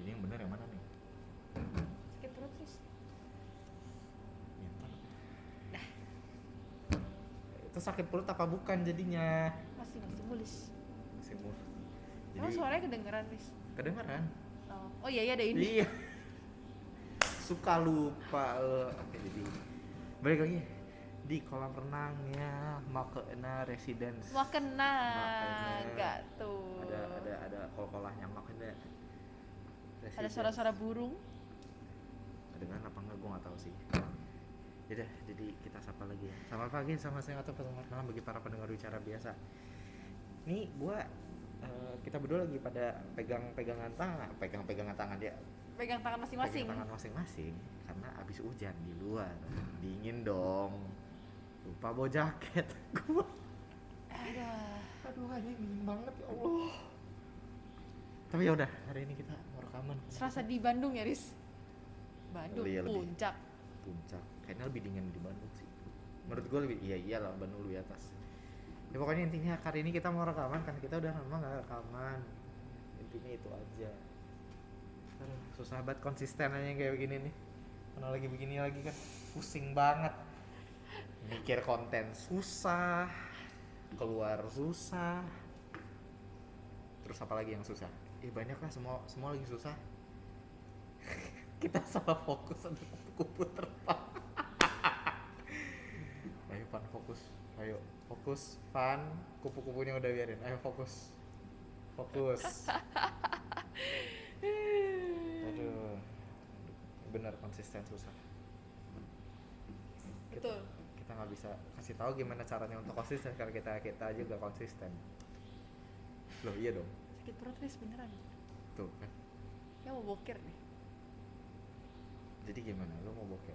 Ini yang benar yang mana nih? Sakit perut Riz. Ya, ntar. Itu sakit perut apa bukan jadinya? Masih mulus. Masih mur. Emang suaranya kedengeran Riz? Kedengeran. Oh iya ada ini. Iya. Suka lupa. Oke, jadi balik lagi di kolam renangnya Makena Residence. Makena enggak tuh. Ada kol-kolahnya Makena Residence. Ada suara-suara burung. Kedengeran apa enggak gue nggak tahu sih. Yaudah, jadi kita sapa lagi ya. Selamat pagi, sama saya atau selamat malam bagi para pendengar bicara biasa. Nih kita berdua lagi pada pegangan tangan dia. Pegang tangan masing-masing. Pegang tangan masing-masing karena abis hujan di luar. Dingin dong. Lupa bawa jaket. Gua. Aduh, anjing dingin banget ya Allah. Tapi ya udah, hari ini kita mau rekaman. Serasa di Bandung ya, Riz? Bandung, Iya, puncak. Puncak. Kayaknya lebih dingin di Bandung sih. Menurut gue lebih, iyalah Bandung lebih atas. Ya pokoknya intinya hari ini kita mau rekaman kan kita udah lama gak rekaman. Intinya itu aja. Aduh, susah banget konsistennya kayak begini nih. Mana lagi begini lagi kan pusing banget. Mikir konten susah, keluar susah. Terus apa lagi yang susah? Banyak lah, semua lagi susah. Kita salah fokus ada kupu terbang. Ayo Pan, fokus Pan, kupu-kupunya udah biarin, ayo fokus. Aduh, bener konsisten susah. Betul. Kita nggak bisa kasih tahu gimana caranya untuk konsisten karena kita aja gak konsisten. Loh iya dong. Sakit perut Riz beneran. Tuh kan. Ya mau boker nih. Jadi gimana? Lo mau boker?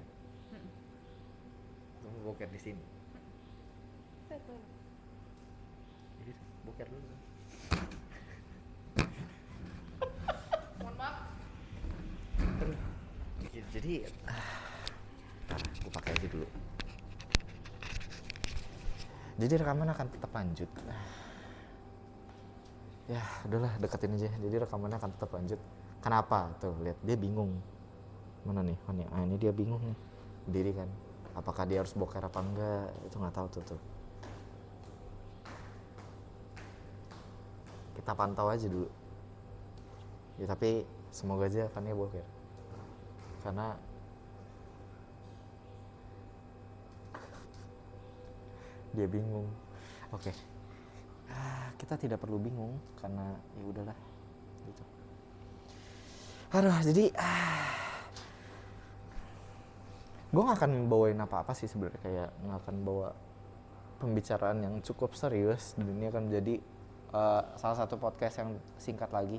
Lo mau boker di sini? Betul. Jadi boker dulu. Mohon maaf. Jadi, gue pakai aja dulu. Jadi rekaman akan tetap lanjut. Ya udahlah, deketin aja. Jadi rekamannya akan tetap lanjut. Kenapa? Tuh lihat, dia bingung. Mana nih? Ini dia bingung nih. Berdiri kan. Apakah dia harus boker apa enggak? Itu nggak tahu tuh. Kita pantau aja dulu. Ya tapi semoga aja Fania boker. Karena dia bingung. Oke. Kita tidak perlu bingung karena ya udahlah gitu. Aduh, jadi gue gak akan bawain apa-apa sih sebenarnya, kayak gak akan bawa pembicaraan yang cukup serius. Dan ini akan menjadi salah satu podcast yang singkat lagi.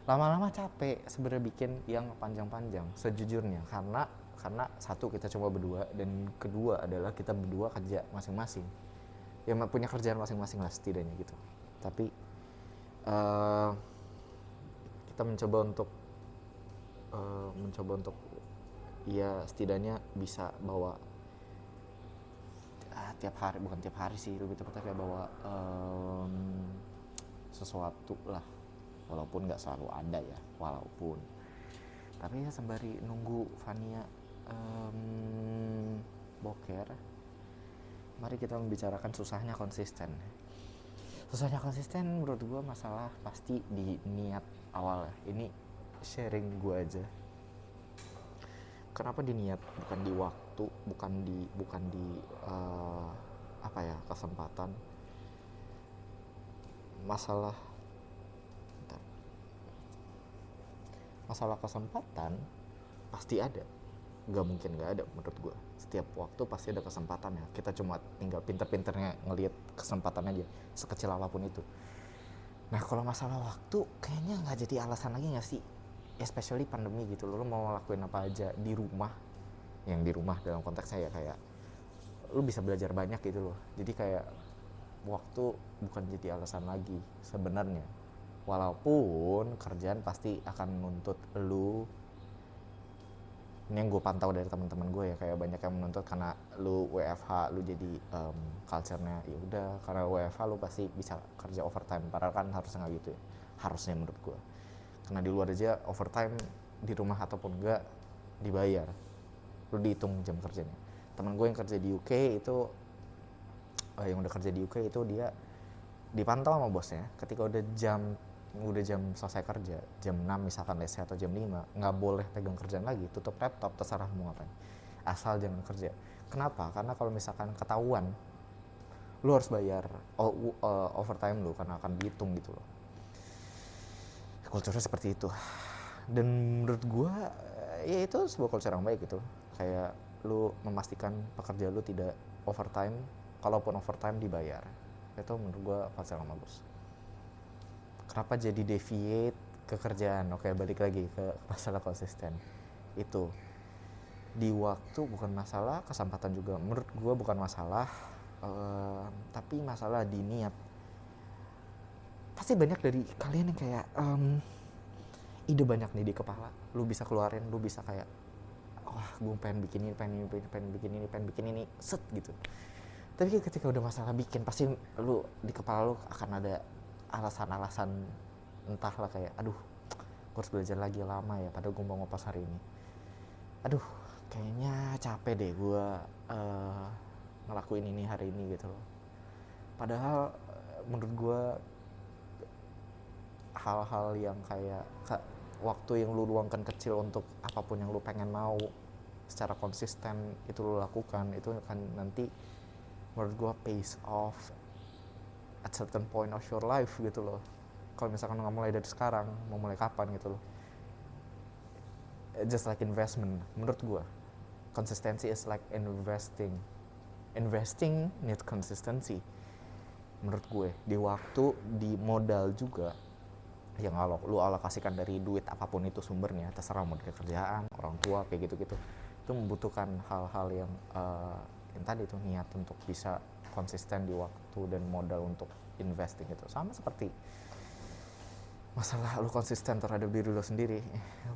Lama-lama capek sebenarnya bikin yang panjang-panjang sejujurnya, karena satu kita cuma berdua, dan kedua adalah kita berdua kerja masing-masing. Ya punya kerjaan masing-masing lah setidaknya gitu. Tapi kita mencoba untuk ya setidaknya bisa bawa tiap hari, bukan tiap hari sih, lebih tepatnya kayak bawa sesuatu lah, walaupun nggak selalu ada ya, tapi ya sembari nunggu Fania boker, mari kita membicarakan susahnya konsisten menurut gue. Masalah pasti di niat awal ya. Ini sharing gue aja. Kenapa di niat, bukan di waktu, bukan di kesempatan. Masalah kesempatan pasti ada, nggak mungkin nggak ada menurut gue. Setiap waktu pasti ada kesempatan ya, kita cuma tinggal pinter-pinternya ngelihat kesempatan aja, sekecil apapun itu. Nah kalau masalah waktu kayaknya nggak jadi alasan lagi nggak sih, especially pandemi gitu. Lo mau lakuin apa aja di rumah, yang di rumah dalam konteksnya ya kayak lo bisa belajar banyak gitu loh. Jadi kayak waktu bukan jadi alasan lagi sebenarnya. Walaupun kerjaan pasti akan menuntut lu. Ini yang gue pantau dari teman-teman gue ya, kayak banyak yang menuntut karena lu WFH, lu jadi culture-nya ya udah karena WFH lu pasti bisa kerja overtime, padahal kan harusnya nggak gitu ya, harusnya menurut gue. karena di luar aja overtime di rumah ataupun enggak dibayar, lu dihitung jam kerjanya. Teman gue yang kerja di UK itu yang udah kerja di UK itu dia dipantau sama bosnya ketika udah jam selesai kerja jam 6 misalkan let's say, atau jam 5 nggak boleh pegang kerjaan lagi, tutup laptop, terserah mau ngapain asal jangan kerja. Kenapa? Karena kalau misalkan ketahuan lu harus bayar overtime lu karena akan dihitung gitu loh. Kulturnya seperti itu. Dan menurut gue ya itu sebuah culture yang baik gitu, kayak lu memastikan pekerja lu tidak overtime, kalaupun overtime dibayar. Itu menurut gue culture yang bagus. Kenapa jadi deviate ke kerjaan? Oke, balik lagi ke masalah konsisten. Itu di waktu bukan masalah, kesempatan juga menurut gue bukan masalah, tapi masalah di niat. Pasti banyak dari kalian yang kayak ide banyak nih di kepala, lu bisa keluarin, lu bisa kayak wah gue pengen bikin ini, pengen bikin ini, set gitu. Tapi ketika udah masalah bikin, pasti lu di kepala lu akan ada alasan-alasan entahlah kayak aduh gue harus belajar lagi lama ya, padahal gue mau ngopas hari ini. Aduh kayaknya capek deh gue ngelakuin ini hari ini gitu loh. Padahal menurut gue hal-hal yang kayak waktu yang lu luangkan kecil untuk apapun yang lu pengen mau secara konsisten itu lu lakukan, itu akan nanti menurut gue pays off at certain point of your life gitu loh. Kalau misalkan lu nggak mulai dari sekarang, mau mulai kapan gitu loh. Just like investment, menurut gue consistency is like investing need consistency menurut gue, di waktu, di modal juga yang lu alokasikan dari duit apapun itu sumbernya, terserah mau dari kerjaan, orang tua, kayak gitu-gitu. Itu membutuhkan hal-hal yang tadi itu niat untuk bisa konsisten di waktu dan modal untuk investing gitu. Sama seperti masalah lu konsisten terhadap diri lu sendiri.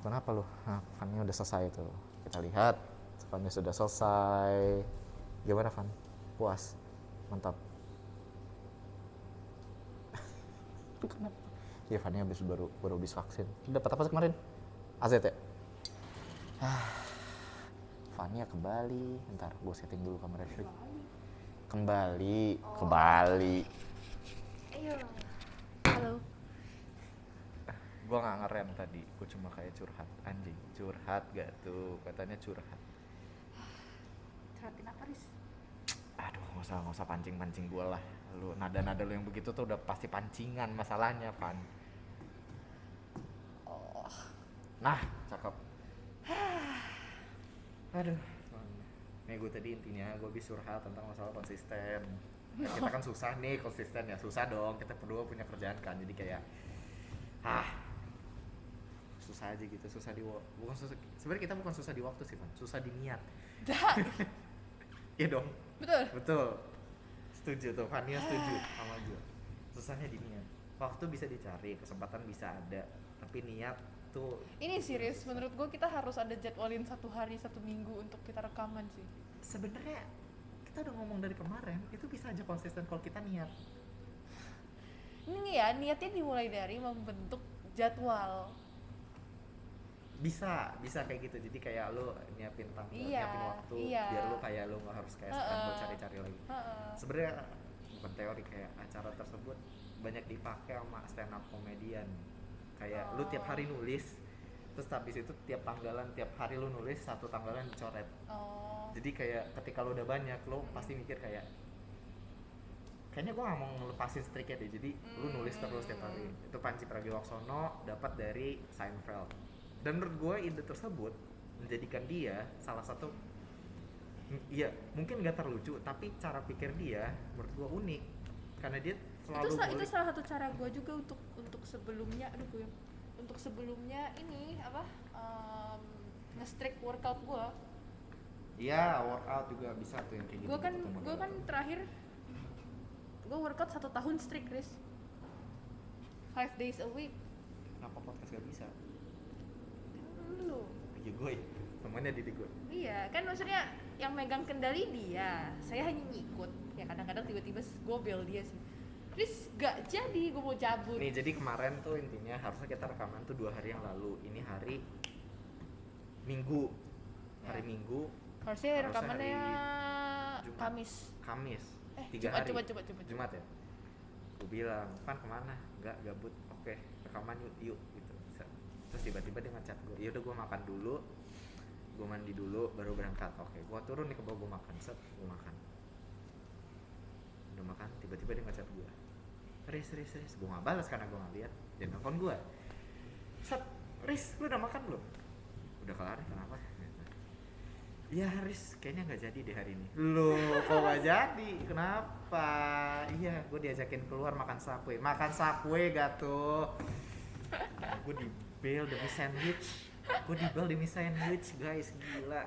Kenapa lu? Nah, Fannya udah selesai tuh. Kita lihat, Fannya sudah selesai. Gimana Fan? Puas? Mantap. Kenapa? Ya Fanny baru habis vaksin. Dapat apa sih kemarin? AZ ya? Fanny ke Bali. Ntar gue setting dulu kamera shoot. Kembali. Ayo. Halo. Gue nggak ngerem tadi. Gue cuma kayak curhat. Anjing, curhat gak tuh? Katanya curhat. Curhatin apa, Riz? Aduh, nggak usah pancing gue lah. Lu nada lu yang begitu tuh udah pasti pancingan masalahnya, Van. Nah, cakep. Aduh. Nih gue tadi intinya gue bisa curhat tentang masalah konsisten. Kita kan susah nih konsisten ya, susah dong. Kita berdua punya kerjaan kan, jadi kayak susah aja gitu, susah di bukan susah. Sebenarnya kita bukan susah di waktu sih, Van. Susah di niat. Iya dong. Betul. Setuju tuh, Fania setuju sama gue. Susahnya di niat. Waktu bisa dicari, kesempatan bisa ada, tapi niat tuh. Ini serius, menurut gue kita harus ada jadwalin 1 hari 1 minggu untuk kita rekaman sih. Sebenarnya kita udah ngomong dari kemarin, itu bisa aja konsisten kalau kita niat. Ini ya, niatnya dimulai dari membentuk jadwal. Bisa kayak gitu. Jadi kayak lu nyiapin nyiapin waktu biar lu kayak lu nggak harus kayak scramble cari-cari lagi. Sebenarnya bukan teori, kayak acara tersebut banyak dipakai sama stand up komedian. Kayak lu tiap hari nulis, terus habis itu tiap hari lu nulis, satu tanggalan dicoret. Jadi kayak ketika lu udah banyak, lu pasti mikir kayak kayaknya gue gak mau ngelepasin streaknya deh. Jadi lu nulis terus tiap hari. Itu Panji Pragiwaksono dapat dari Seinfeld. Dan menurut gue ide tersebut menjadikan dia salah satu, ya mungkin gak terlucu, tapi cara pikir dia menurut gue unik. Karena dia selalu itu salah satu cara gue juga untuk sebelumnya, untuk sebelumnya ini apa, nge-streak workout gue. Iya, workout juga bisa tuh yang kayak gitu. Gue kan terakhir gue workout 1 tahun streak, Chris. 5 days a week. Kenapa podcast gak bisa? Lu. Iya gue, temennya Didi gue. Iya, kan maksudnya yang megang kendali dia, saya hanya ngikut. Ya kadang-kadang tiba-tiba gue bel dia sih. Riz gak jadi, gue mau cabut. Nih jadi kemarin tuh intinya harusnya kita rekaman tuh 2 hari yang lalu. Ini hari Minggu. Hari Ya. Minggu. Harusnya rekamannya Jumat. Kamis. Kamis. 3 Jumat, hari. Jumat. Jumat ya. Gue bilang, "Pan kemana?" "Enggak, gabut." "Oke, rekaman yuk gitu." Terus tiba-tiba dia ngechat gue. "Ya udah gue makan dulu. Gue mandi dulu baru berangkat." "Oke." Gue turun nih ke bawah, gue makan. Set, gue makan. Udah makan, tiba-tiba dia ngechat gue. Riz. Gue gak balas karena gue gak lihat. Dia nelfon gue. Set, Riz, lu udah makan belum? Udah kelar nih, kenapa? "Iya Riz, kayaknya gak jadi deh hari ini." "Loh, kok gak jadi? Kenapa?" "Iya, gue diajakin keluar makan Subway." "Makan Subway gak tuh?" Gue dibel demi sandwich. Guys, gila.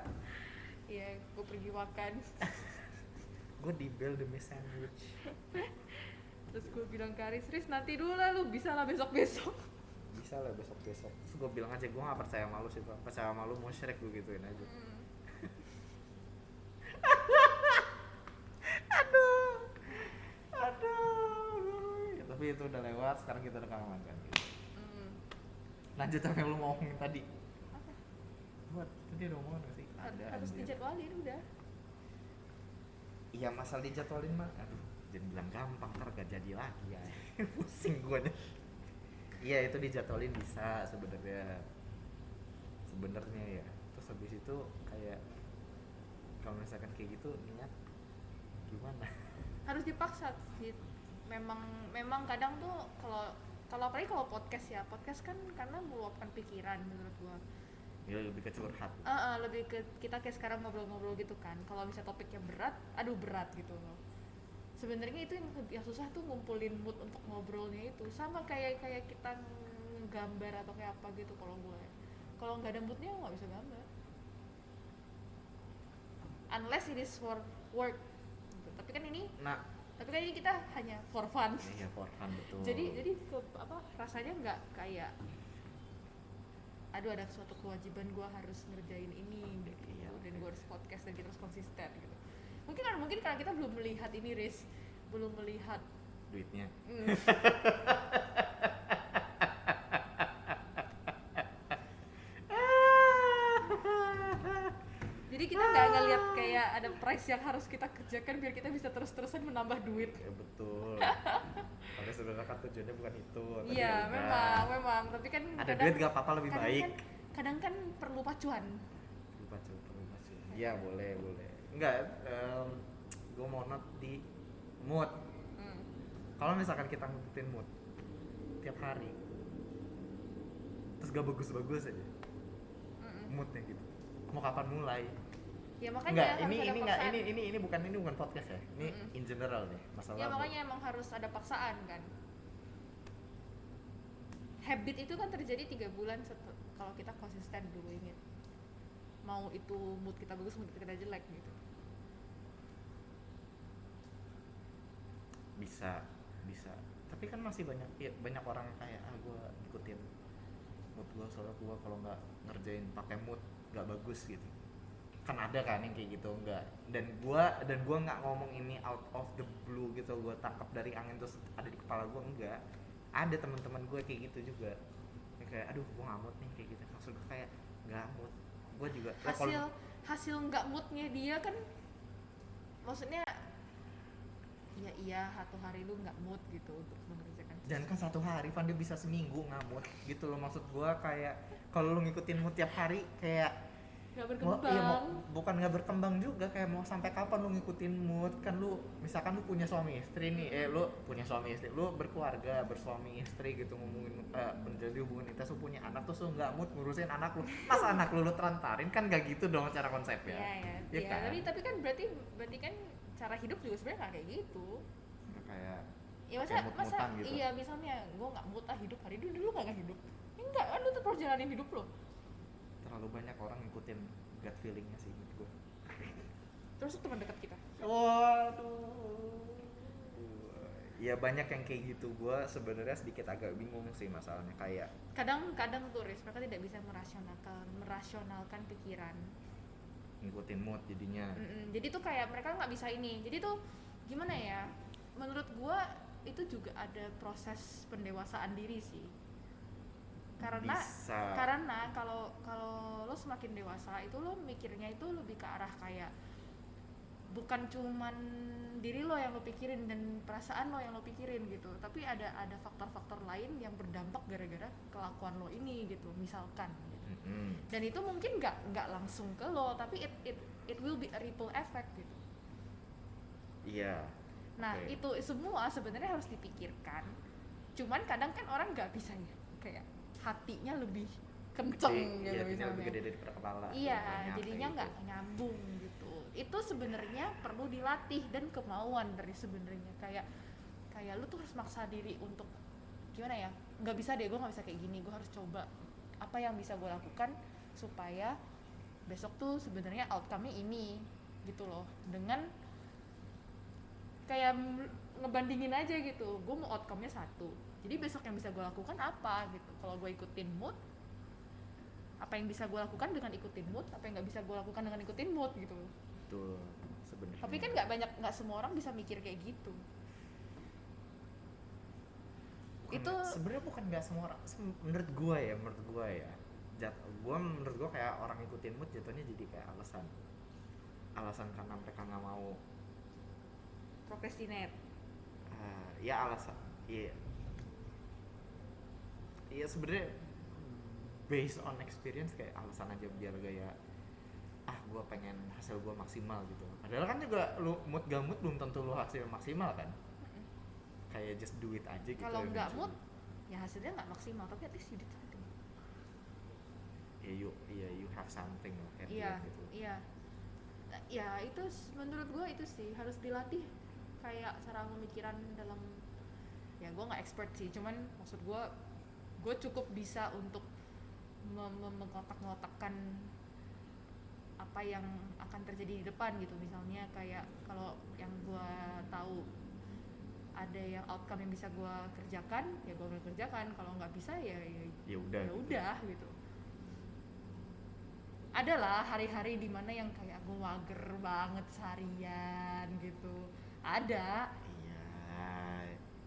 Iya, gue pergi makan. Gue dibel demi sandwich. Terus gue bilang ke Riz, nanti dulu lah, lu bisa lah besok-besok. Bisa lah besok-besok. Terus gue bilang aja, gue gak percaya sama lu sih, Pak. Percaya sama lu musyrik, gue gituin aja. Aduh. Ya, tapi itu udah lewat, sekarang kita rekaman kan gitu. Lanjut apa yang lu mau ngomongin tadi? Apa? Buat, tadi ada omongan gak sih? Harus anjir. dijadwalin udah. Iya, masalah dijadwalin mah, aduh, jangan bilang gampang, ntar gak jadi lagi ya. Pusing gue nih. Iya, itu dijadwalin bisa sebenarnya ya. Terus habis itu kayak kalau misalkan kayak gitu niat gimana? Harus dipaksa sih. Memang kadang tuh kalau apalagi kalau podcast ya, podcast kan karena meluapkan pikiran menurut gua. Ya lebih ke curhat. Lebih ke kita kayak sekarang ngobrol-ngobrol gitu kan. Kalau misalnya topiknya berat, aduh berat gitu loh. Sebenarnya itu yang susah tuh ngumpulin mood untuk ngobrolnya itu. Sama kayak kita nggambar atau kayak apa gitu kalau gue. Kalau nggak ada moodnya nggak bisa gambar. Unless it is for work. Gitu. Tapi kan ini kita hanya for fun. Iya, for fun betul. Jadi rasanya nggak kayak aduh ada suatu kewajiban gue harus ngerjain ini gitu. Iya, Dan gue harus podcast dan kita harus konsisten gitu. Mungkin karena kita belum melihat ini, Riz, belum melihat duitnya. Jadi kita nggak ngelihat kayak ada price yang harus kita kerjakan biar kita bisa terus-terusan menambah duit. Ya betul. Tapi sebenarnya kan tujuannya bukan itu. Iya, memang. Tapi kan ada duit gak apa-apa, lebih baik. Kadang kan perlu pacuan. Perlu pacuan. Iya, boleh. Enggak, gue mau note di mood. Kalau misalkan kita ngikutin mood tiap hari, terus gak bagus-bagus aja, moodnya gitu. Mau kapan mulai? Ya makanya ini bukan podcast ya. Ini in general nih masalah. Ya makanya emang harus ada paksaan kan. Habit itu kan terjadi 3 bulan kalau kita konsisten dulu inget. Mau itu mood kita bagus, mood kita jelek gitu. Bisa. Tapi kan masih banyak orang kayak gue ikutin mood gue, soalnya gue kalau nggak ngerjain pakai mood nggak bagus gitu. Kan ada kan yang kayak gitu, enggak. Dan gue nggak ngomong ini out of the blue gitu, gue tangkap dari angin terus ada di kepala gue, enggak. Ada teman-teman gue kayak gitu juga, yang kayak aduh gue nggak mood nih kayak gitu. Maksud gue kayak nggak mood. Gue juga hasil nggak moodnya dia kan, maksudnya iya 1 hari lu nggak mood gitu untuk mengerjakan. Dan kan 1 hari Van dia bisa seminggu nggak mood gitu loh. Maksud gue kayak kalau lu ngikutin mood tiap hari kayak nggak berkembang. Bukan nggak berkembang juga, kayak mau sampai kapan lu ngikutin mood. Kan lu misalkan lu punya suami istri nih, lu punya suami istri, lu berkeluarga, bersuami istri gitu, ngomongin menjadi hubungan kita, lu punya anak tuh lu nggak mood ngurusin anak lu. Mas anak lu terantarin, kan nggak gitu dong cara konsepnya. Iya, kan? tapi kan berarti kan cara hidup juga sebenarnya nggak kayak gitu. Nggak kayak ya masa gitu. Iya, misalnya gue nggak mood hidup hari ini, dulu nggak hidup. Enggak kan, lu tetap jalanin hidup lo. Terlalu banyak orang ngikutin gut feelingnya sih menurut gue. Terus teman dekat kita. Waduh. Ya banyak yang kayak gitu. Gue sebenarnya sedikit agak bingung sih masalahnya, kayak kadang tuh Riz, mereka tidak bisa merasionalkan pikiran. Ngikutin mood jadinya. Jadi tuh kayak mereka nggak bisa ini. Jadi tuh gimana ya? Menurut gue itu juga ada proses pendewasaan diri sih. Karena Bisa. kalau kalau lo semakin dewasa itu lo mikirnya itu lebih ke arah kayak bukan cuman diri lo yang lo pikirin dan perasaan lo yang lo pikirin gitu, tapi ada faktor-faktor lain yang berdampak gara-gara kelakuan lo ini gitu, misalkan gitu. Dan itu mungkin nggak langsung ke lo, tapi it will be a ripple effect gitu. Iya. Nah, Oke. itu semua sebenarnya harus dipikirkan. Cuman kadang kan orang nggak bisa ya, kayak hatinya lebih kenceng gitu Iya, hatinya lebih misalnya. gede dari kepala. Iya, Banyak jadinya kayak nggak gitu. nyambung gitu. Itu sebenarnya perlu dilatih dan kemauan dari sebenarnya kayak lu tuh harus maksa diri untuk gimana ya? Nggak bisa deh, gue nggak bisa kayak gini. Gue harus coba apa yang bisa gue lakukan supaya besok tuh sebenarnya outcome-nya ini gitu loh. Dengan kayak ngebandingin aja gitu, gue mau outcome-nya satu, jadi besok yang bisa gue lakukan apa gitu. Kalau gue ikutin mood, apa yang bisa gue lakukan dengan ikutin mood, apa yang nggak bisa gue lakukan dengan ikutin mood gitu. Betul sebenarnya. Tapi kan nggak semua orang bisa mikir kayak gitu. Itu sebenarnya bukan nggak semua orang. Menurut gua ya. Menurut gua kayak orang ikutin mood jatuhnya jadi kayak alasan karena mereka nggak mau. procrastinate. Ya alasan. Iya. Iya sebenarnya based on experience kayak alasan aja biar gaya gue pengen hasil gue maksimal gitu. Padahal kan juga lu mood gak mood belum tentu lu hasil maksimal kan. Kayak just do it aja gitu. Kalau nggak eventually. mood, ya hasilnya nggak maksimal, tapi at least you did something. You have something at the Iya, end gitu. iya. Nah, ya itu menurut gue itu sih harus dilatih, kayak cara pemikiran dalam, ya gue nggak expert sih, cuman maksud gue cukup bisa untuk mengkotak-ngotakkan apa yang akan terjadi di depan gitu. Misalnya kayak kalau yang gue tahu ada yang outcome yang bisa gue kerjakan, ya gue kerjakan. Kalau nggak bisa Ya udah. udah gitu. Adalah hari-hari dimana yang kayak gue mager banget seharian gitu, ada. Iya.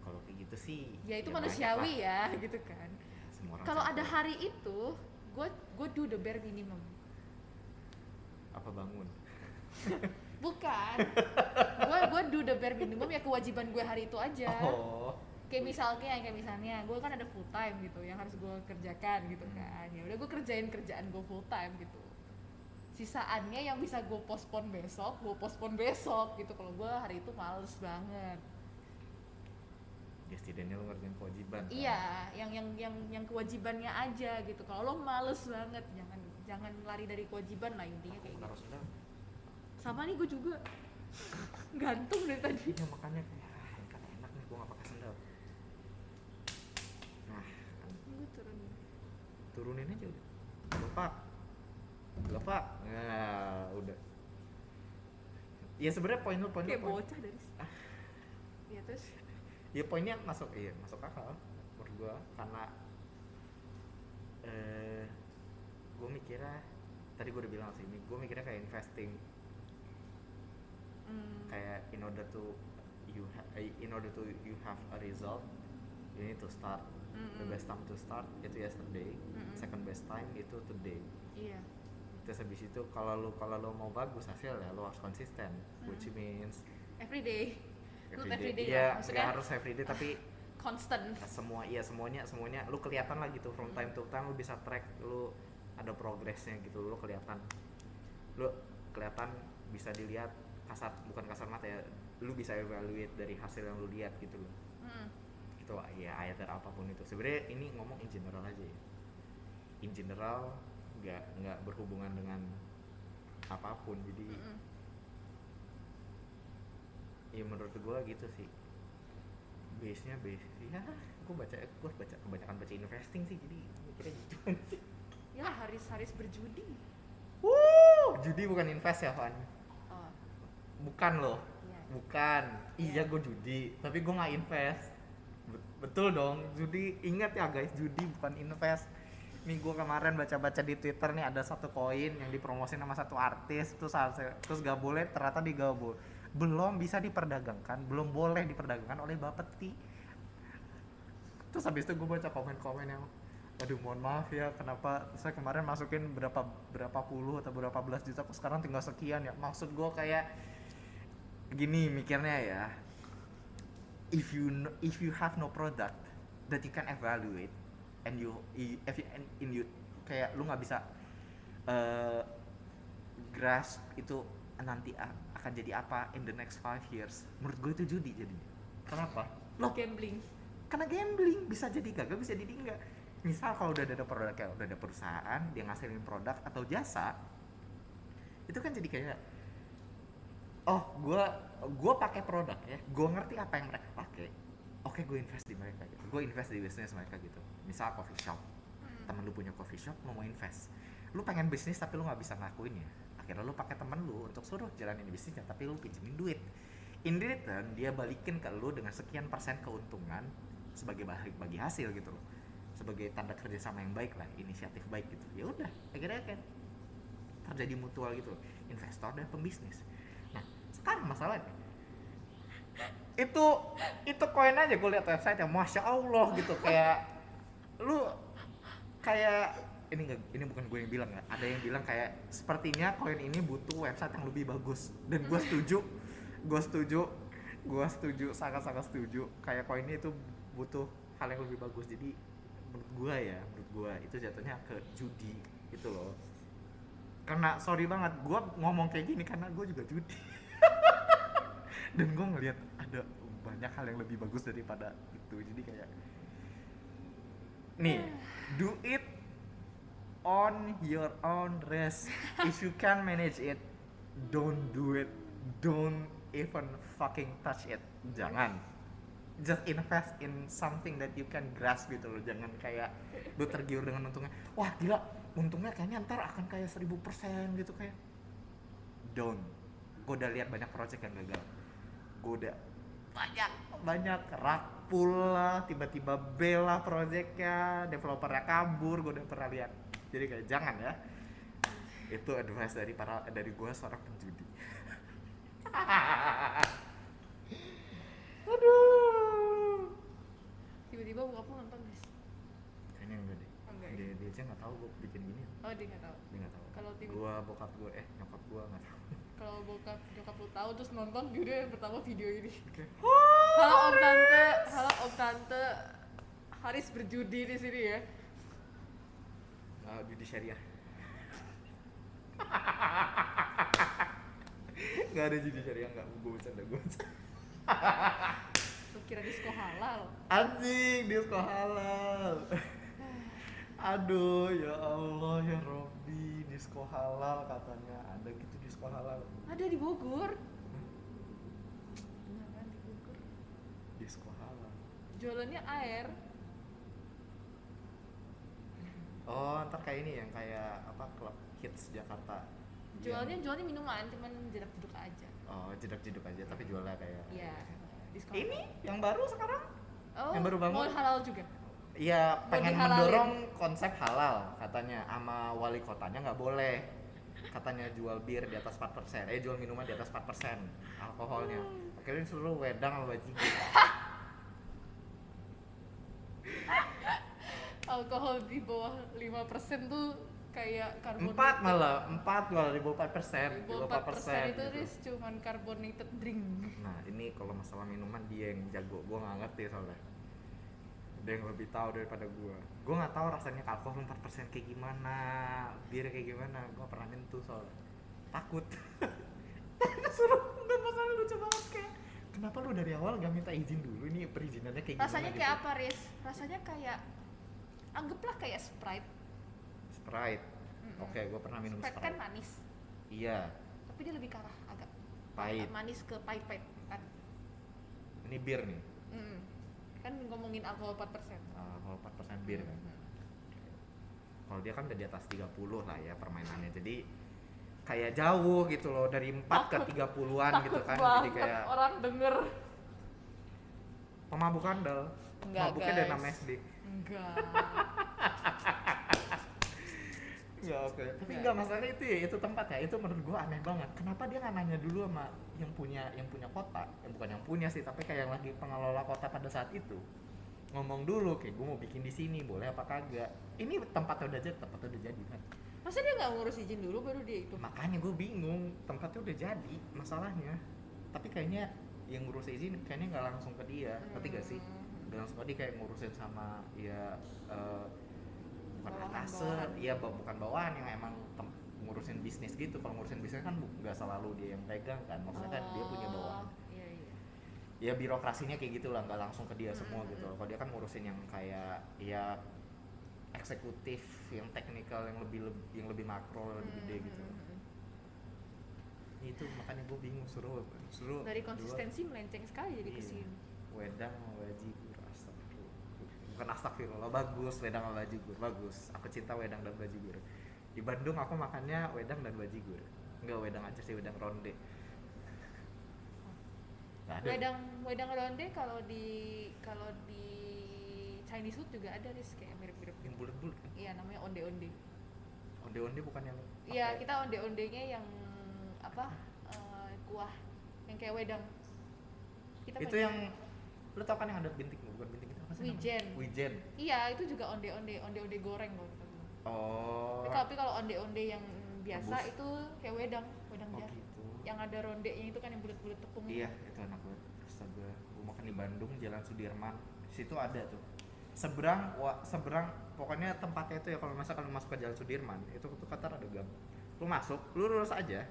Kalau kayak gitu sih. Ya itu banyak manusiawi lah. ya gitu kan. Semua orang Kalau ada capek. hari itu gue do the bare minimum. Apa bangun? Bukan, gue do the bare minimum, ya kewajiban gue hari itu aja. Oh. Kayak misalnya gue kan ada full time gitu yang harus gue kerjakan gitu kan. Ya udah gue kerjain kerjaan gue full time gitu. Sisaannya yang bisa gue postpone besok gitu. Kalau gue hari itu males banget. Ya setidaknya lu ngerjain kewajiban kan? Iya, yang kewajibannya aja gitu. Kalau lo males banget, jangan lari dari kewajiban lah, intinya kayak Taruh gitu. sendal. Sama nih gue juga gantung dari tadi. Iya makanya kayak ini kan enak nih gua nggak pakai sendal. Nah kan Gue turun. turunin aja udah. Lepak. Nah udah. Ya sebenarnya poin Kayak bocah dari ya terus ya poinnya masuk akal menurut gua karena gua mikirnya tadi gua udah bilang sih ini gua mikirnya kayak investing. Kayak in order to you have a result you need to start. The best time to start itu yesterday. Second best time itu today. iya. Terus habis itu kalau lo mau bagus hasilnya lo harus konsisten, which means Every day. Not every day ya lah, maksudnya nggak harus everyday tapi constant. semuanya lu kelihatan lah gitu from time to time lu bisa track lu ada progressnya gitu lu kelihatan bisa dilihat bukan kasar mata ya lu bisa evaluate dari hasil yang lu lihat gitu loh. Gitu ya ayat apapun itu sebenarnya ini ngomong in general aja ya, in general nggak berhubungan dengan apapun jadi ya menurut gue gitu sih base ya gue baca kebanyakan baca investing sih jadi mikirnya gitu sih. Ya Haris berjudi. Judi bukan invest ya Van, Oh, bukan loh. iya. Bukan iya gue judi tapi gue nggak invest. Betul dong, judi ingat ya guys, judi bukan invest. Nih gue kemarin baca-baca di Twitter nih ada satu koin yang dipromosin sama satu artis terus gak boleh ternyata digabung. belum bisa diperdagangkan, belum boleh diperdagangkan oleh Bapeti. Terus habis itu gue baca komen-komen yang aduh mohon maaf ya, kenapa saya kemarin masukin berapa puluh atau berapa belas juta kok sekarang tinggal sekian ya. Maksud gue kayak gini mikirnya ya, if you have no product that you can evaluate and you kayak lu nggak bisa grasp itu nanti akan jadi apa in the next 5 years, menurut gue itu judi jadinya. Kenapa? Gambling. Karena gambling, bisa jadi gagal, bisa jadi enggak. Misal kalau udah ada produk, kayak udah ada perusahaan dia ngasilin produk atau jasa, itu kan jadi kayak oh gue pakai produk ya, gue ngerti apa yang mereka pakai, oke gue invest di mereka gitu, gue invest di bisnis mereka gitu. Misal coffee shop, temen lu punya coffee shop, lu mau invest, lu pengen bisnis tapi lu nggak bisa ngelakuin ya, akhirnya lu pakai temen lu untuk suruh jalanin bisnisnya, tapi lu pinjemin duit. In return dia balikin ke lu dengan sekian persen keuntungan sebagai bagi hasil gitu loh, sebagai tanda kerjasama yang baik lah, inisiatif baik gitu. Ya udah, akhirnya kan terjadi mutual gitu loh, investor dan pembisnis. Nah sekarang masalahnya itu koin aja, gue lihat website ya, masya Allah gitu, kayak lu kayak ini bukan gue yang bilang ya, ada yang bilang kayak sepertinya koin ini butuh website yang lebih bagus, dan gue setuju, sangat setuju, kayak koin ini itu butuh hal yang lebih bagus. Jadi menurut gue itu jatuhnya ke judi gitu loh. Karena sorry banget gue ngomong kayak gini karena gue juga judi dan gue ngelihat ada banyak hal yang lebih bagus daripada itu. Jadi kayak nih, do it on your own risk. If you can manage it, don't do it. Don't even fucking touch it. Jangan. Just invest in something that you can grasp gitu loh. Jangan kayak lu tergiur dengan untungnya. Wah gila, untungnya kayaknya ntar akan kayak 1000% gitu kayak. Don't. Gue udah lihat banyak project yang gagal. Gue udah banyak rakpul lah, tiba-tiba bela projectnya, developernya kabur, gue udah pernah lihat. Jadi kayak jangan ya. Itu advice dari gue seorang penjudi. Aduh. Tiba-tiba bokap lu nonton guys. Kayaknya enggak deh. Enggak. Dia aja nggak tahu gue bikin gini. Oh dia nggak tahu. Dia nggak tahu. Kalau Bokap gue nyokap gue nggak tahu. kalau bokap nyokap lu tahu terus nonton dia udah yang pertama video ini. Okay. Halo om tante, Haris berjudi di sini ya. Judi syariah. Nggak ada judi syariah, nggak, gue bercanda. Lu kira disco halal? Anjing, disco halal. Aduh ya Allah ya Robby, disco halal katanya, ada gitu disco halal. Ada di Bogor. Beneran di Bogor. Disco halal. Jualannya air. Oh, ntar kayak ini yang kayak apa, klub hits Jakarta. Jualnya minuman, cuman jedak-jeduk aja. Oh, jedak-jeduk aja, tapi jualnya kayak Iya. Diskon. ini yang baru sekarang. Oh, yang baru bangun. mau halal juga. Iya, pengen dihalalin. mendorong konsep halal katanya, sama wali kotanya nggak boleh. Katanya jual bir di atas 4%, jual minuman di atas 4% alkoholnya. Akhirnya disuruh wedang sama bajingan. Alkohol di bawah 5% tuh kayak carbonated. 4 di bawah 4%. Di bawah 4% itu gitu. cuman carbonated drink. Nah, ini kalau masalah minuman dia yang jago, gua nggak ngerti soalnya. Dia yang lebih tahu daripada gua nggak tahu rasanya alkohol 4% kayak gimana, bir kayak gimana, gua pernah nyentuh soalnya, takut. Suruh, nggak masalah, lucu banget kayak kenapa lu dari awal gak minta izin dulu, ini perizinannya kayak gimana. Rasanya gitu. kayak apa, Riz? Rasanya kayak anggaplah kayak Sprite. Oke, gua pernah minum Sprite Sprite. kan manis, Iya, tapi dia lebih ke arah agak pahit. manis ke pahit-pahit kan. Ini bir nih, Kan ngomongin alkohol 4%. kalau 4% bir kan. Kalau dia kan udah di atas 30 lah ya permainannya, jadi kayak jauh gitu loh, dari 4 ke 30-an gitu kan. Jadi kayak orang denger. pemabuk handal. Enggak, Mabuknya guys. dari 6 SD. Enggak. Ya oke, tapi Nggak. nggak masalah itu ya, itu tempat ya, itu menurut gua aneh banget. Kenapa dia nggak nanya dulu sama yang punya kota, yang bukan yang punya sih, tapi kayak yang lagi pengelola kota pada saat itu, ngomong dulu kayak gua mau bikin di sini, boleh apa kagak? Ini tempatnya udah jadi kan. Masa dia nggak ngurus izin dulu baru dia itu? Makanya gue bingung, tempatnya udah jadi masalahnya, tapi kayaknya yang ngurus izin kayaknya nggak langsung ke dia, ngerti gak sih? Nggak langsung ke dia, kayak ngurusin sama ya bukan atasan, iya bukan bawahan yang emang ngurusin bisnis gitu. Kalau ngurusin bisnis kan nggak selalu dia yang pegang kan, maksudnya kan dia punya bawahan. Iya, iya. Ya birokrasinya kayak gitulah, nggak langsung ke dia semua gitu. Kalau dia kan ngurusin yang kayak ya eksekutif, yang teknikal, yang lebih makro, lebih gede gitu. Itu makanya gue bingung, suruh Dari konsistensi melenceng sekali jadi iya, kesini. wedang sama bajigur, astagfirullah. Bukan astagfirullah, bagus wedang sama bajigur, bagus. Aku cinta wedang dan bajigur. Di Bandung aku makannya wedang dan bajigur, enggak wedang aja sih, wedang ronde. Nggak ada. Wedang ronde kalau di Chinese food juga ada Riz, kayak mirip-mirip Yang gitu. bulat-bulat kan? Iya, namanya onde-onde. Onde-onde bukan yang Iya, pakai- kita onde-ondenya yang apa? Kuah yang kayak wedang. Kita itu pakai- yang lu tau kan yang ada bintik, bukan bintik, itu apa sih namanya? Wijen. Wijen. Iya, itu juga onde-onde goreng kalau kita bilang. Oh. Tapi kalau onde-onde yang biasa Rebus. itu kayak wedang Oh jar. gitu. Yang ada rondenya itu kan yang bulat-bulat tepung. Iya, itu enak banget. Astaga, gua makan di Bandung, Jalan Sudirman. Di situ ada tuh. Seberang pokoknya tempatnya itu ya, kalau misalkan lu masuk ke Jalan Sudirman, itu tuh kata ada gang. Lu masuk, lu lurus aja.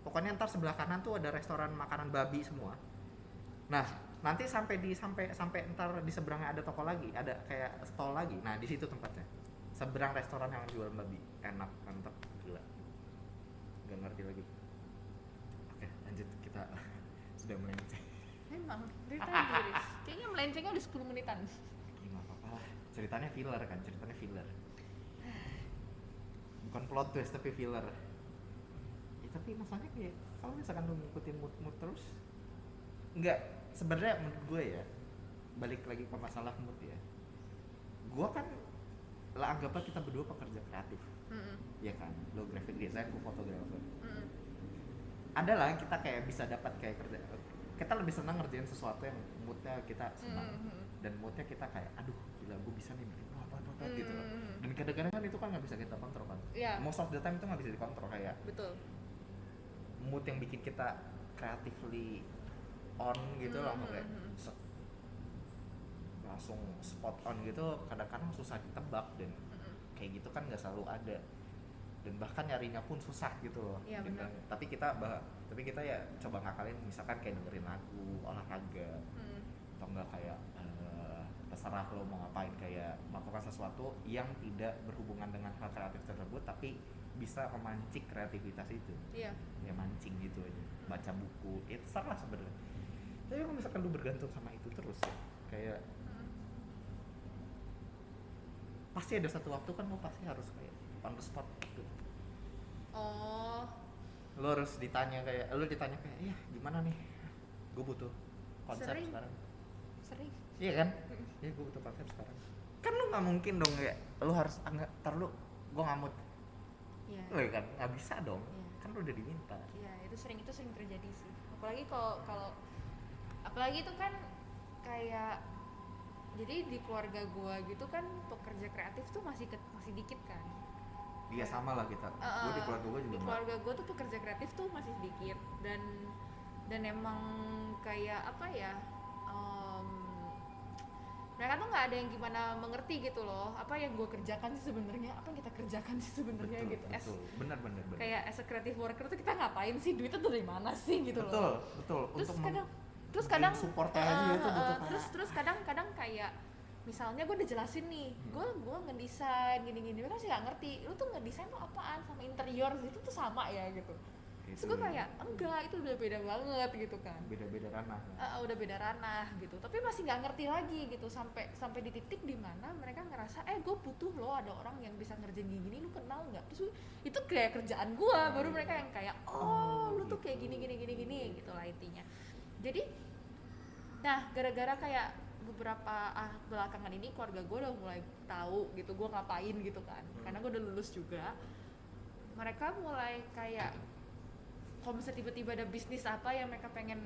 Pokoknya ntar sebelah kanan tuh ada restoran makanan babi semua. Nah, nanti sampai ntar di seberangnya ada toko lagi, ada kayak stall lagi. Nah, di situ tempatnya. Seberang restoran yang jualan babi. Enak, mantep, gila. Gak ngerti lagi. Oke, lanjut, kita sudah melenceng. Memang, ceritanya Riz. Kayaknya melencengnya udah 10 menitan. Gak apa-apa lah, ceritanya filler kan, ceritanya filler. Bukan plot twist tapi filler. Ya, tapi masalahnya kayak kalau misalkan lu ngikutin mood terus, enggak, sebenarnya menurut gue ya, balik lagi ke masalah mood ya, gue kan lah anggaplah kita berdua pekerja kreatif, ya kan, lo graphic design, gue fotografer. Ada lah kita kayak bisa dapat kayak kerja, kita lebih senang ngerjain sesuatu yang moodnya kita senang, dan moodnya kita kayak aduh gila gue bisa nih bikin apa gitu loh. Dan kadang-kadang kan itu kan nggak bisa kita kontrol kan. Iya. Most of the time itu nggak bisa dikontrol, kayak Betul. mood yang bikin kita creatively on gitu langsung kayak langsung spot on gitu, kadang-kadang susah ditebak, dan kayak gitu kan nggak selalu ada, dan bahkan nyarinya pun susah gitu loh. Iya, Dan- benar. tapi kita ya coba ngakalin, misalkan kayak dengerin lagu, olahraga, atau enggak kayak terserah lo mau ngapain, kayak melakukan sesuatu yang tidak berhubungan dengan hal kreatif tersebut tapi bisa memancing kreativitas itu. Iya. Ya mancing gitu aja, baca buku, itu terserah sebenarnya. Tapi kalau misalkan lu bergantung sama itu terus ya, kayak pasti ada satu waktu kan lo pasti harus kayak on the spot gitu. Oh, Lo harus ditanya kayak ya gimana nih, gue butuh konsep Sering. sekarang. sering. Iya kan? Ya gue butuh konsep sekarang. Kan lu nggak mungkin dong ya, lu harus enggak, tar lu gue ngamut. Iya. Lo kan nggak bisa dong. Iya. Kan lu udah diminta. Iya, itu sering terjadi sih. Apalagi kalau apalagi itu kan kayak, jadi di keluarga gua gitu kan pekerja kreatif tuh masih dikit kan. Iya sama lah kita. Gue di keluarga gue juga Di nggak. keluarga gue tuh pekerja kreatif tuh masih sedikit, dan emang kayak apa ya, mereka tuh nggak ada yang gimana mengerti gitu loh, apa yang gue kerjakan sih sebenarnya, apa yang kita kerjakan sih sebenarnya gitu. Betul. Benar. Kayak as a creative worker tuh kita ngapain sih, duitnya tuh dari mana sih gitu loh. Betul. Terus kadang supportnya aja itu butuh kayak. terus kadang kayak misalnya gue udah jelasin nih, gue ngedesain gini mereka sih nggak ngerti, lu tuh ngedesain tuh apaan, sama interior itu tuh sama ya gitu. Terus gue kayak enggak, itu udah beda banget gitu kan. Beda-beda ranah. Udah beda ranah gitu, tapi masih nggak ngerti lagi gitu, sampai di titik dimana mereka ngerasa gue butuh loh ada orang yang bisa ngerjain gini, lu kenal nggak? Terus itu kayak kerjaan gue, baru mereka yang kayak lu tuh kayak gini gitu lah intinya. Jadi nah gara-gara kayak beberapa belakangan ini keluarga gue udah mulai tahu gitu gue ngapain gitu kan, karena gue udah lulus juga. mereka mulai kayak kalau misalnya tiba-tiba ada bisnis apa yang mereka pengen